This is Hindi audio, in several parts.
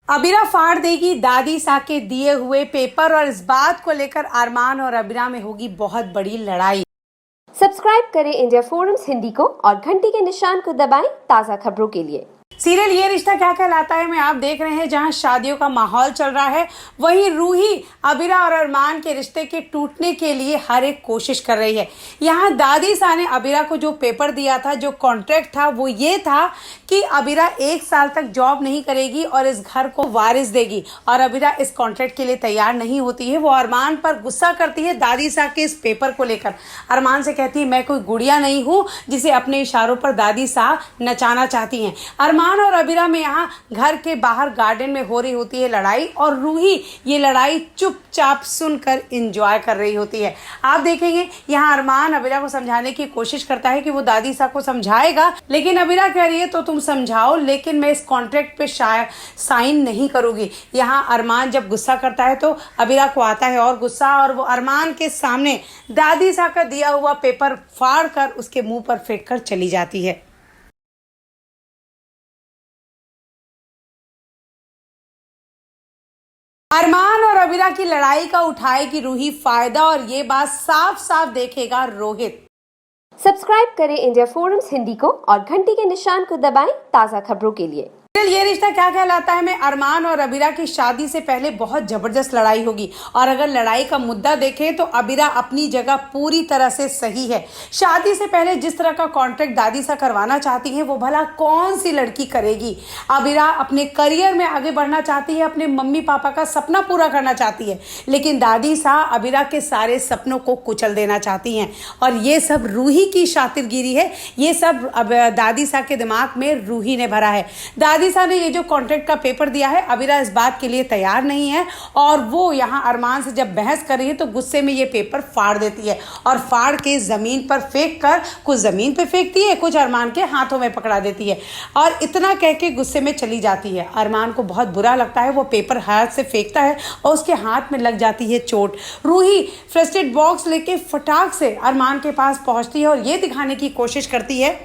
अबीरा फाड़ देगी दादी सा के दिए हुए पेपर और इस बात को लेकर अरमान और अबीरा में होगी बहुत बड़ी लड़ाई। सब्सक्राइब करें इंडिया फोरम्स हिंदी को और घंटी के निशान को दबाएं ताज़ा खबरों के लिए। सीरियल ये रिश्ता क्या कहलाता है में आप देख रहे हैं, जहां शादियों का माहौल चल रहा है वहीं रूही अबीरा और अरमान के रिश्ते के टूटने के लिए हर एक कोशिश कर रही है। यहां दादी सा ने अबीरा को जो पेपर दिया था, जो कॉन्ट्रैक्ट था, वो ये था कि अबीरा 1 साल तक जॉब नहीं करेगी और इस घर को वारिस देगी और अबीरा इस कॉन्ट्रैक्ट के लिए तैयार नहीं होती है। वो अरमान पर गुस्सा करती है दादी सा के इस पेपर को लेकर। अरमान से कहती है मैं कोई गुड़िया नहीं हूँ जिसे अपने इशारों पर दादी सा नचाना चाहती हैं। अरमान और अबीरा में यहाँ घर के बाहर गार्डन में हो रही होती है लड़ाई और रूही ये लड़ाई चुपचाप सुनकर एंजॉय कर रही होती है। आप देखेंगे यहाँ अरमान अबीरा को समझाने की कोशिश करता है कि वो दादी सा को समझाएगा, लेकिन अबीरा कह रही है तो तुम समझाओ लेकिन मैं इस कॉन्ट्रैक्ट पे शायद साइन नहीं करूंगी। यहाँ अरमान जब गुस्सा करता है तो अबीरा को आता है और गुस्सा, और वो अरमान के सामने दादी सा का दिया हुआ पेपर फाड़ कर उसके मुंह पर फेंक कर चली जाती है। अरमान और अबीरा की लड़ाई का उठाएगी रूही फायदा और ये बात साफ साफ देखेगा रोहित। सब्सक्राइब करें इंडिया फोरम्स हिंदी को और घंटी के निशान को दबाएं ताज़ा खबरों के लिए। ये रिश्ता क्या कहलाता है में अरमान और अबीरा की शादी से पहले बहुत जबरदस्त लड़ाई होगी और अगर लड़ाई का मुद्दा देखें तो अबीरा अपनी जगह पूरी तरह से सही है। शादी से पहले जिस तरह का कॉन्ट्रैक्ट दादी सा करवाना चाहती है वो भला कौन सी लड़की करेगी। अबीरा अपने करियर में आगे बढ़ना चाहती है, अपने मम्मी पापा का सपना पूरा करना चाहती है, लेकिन दादी सा अबीरा के सारे सपनों को कुचल देना चाहती हैं और ये सब रूही की शातिरगिरी है। ये सब अब दादी सा के दिमाग में रूही ने भरा है। दादी सा ने ये जो कॉन्ट्रैक्ट का पेपर दिया है, अबीरा इस बात के लिए तैयार नहीं है और वो यहाँ अरमान से जब बहस कर रही है तो गुस्से में ये पेपर फाड़ देती है और फाड़ के जमीन पर फेंक कर कुछ जमीन पे फेंकती है, कुछ अरमान के हाथों में पकड़ा देती है और इतना कह के गुस्से में चली जाती है। अरमान को बहुत बुरा लगता है, वो पेपर हाथ से फेंकता है और उसके हाथ में लग जाती है चोट। रूही फर्स्ट एड बॉक्स लेके फटाक से अरमान के पास पहुंचती है और ये दिखाने की कोशिश करती है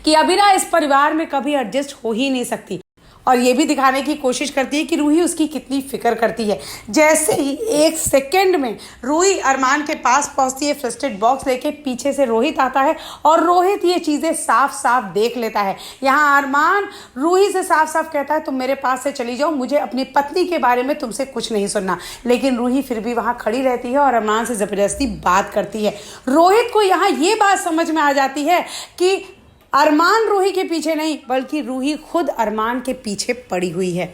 कि अबीरा इस परिवार में कभी एडजस्ट हो ही नहीं सकती और ये भी दिखाने की कोशिश करती है कि रूही उसकी कितनी फिक्र करती है। जैसे ही 1 सेकंड में रूही अरमान के पास पहुंचती है फर्स्ट एड बॉक्स लेके, पीछे से रोहित आता है और रोहित ये चीज़ें साफ साफ देख लेता है। यहाँ अरमान रूही से साफ साफ कहता है तुम मेरे पास से चली जाओ, मुझे अपनी पत्नी के बारे में तुमसे कुछ नहीं सुनना, लेकिन रूही फिर भी वहाँ खड़ी रहती है और अरमान से ज़बरदस्ती बात करती है। रोहित को यहाँ ये बात समझ में आ जाती है कि अरमान रूही के पीछे नहीं बल्कि रूही खुद अरमान के पीछे पड़ी हुई है।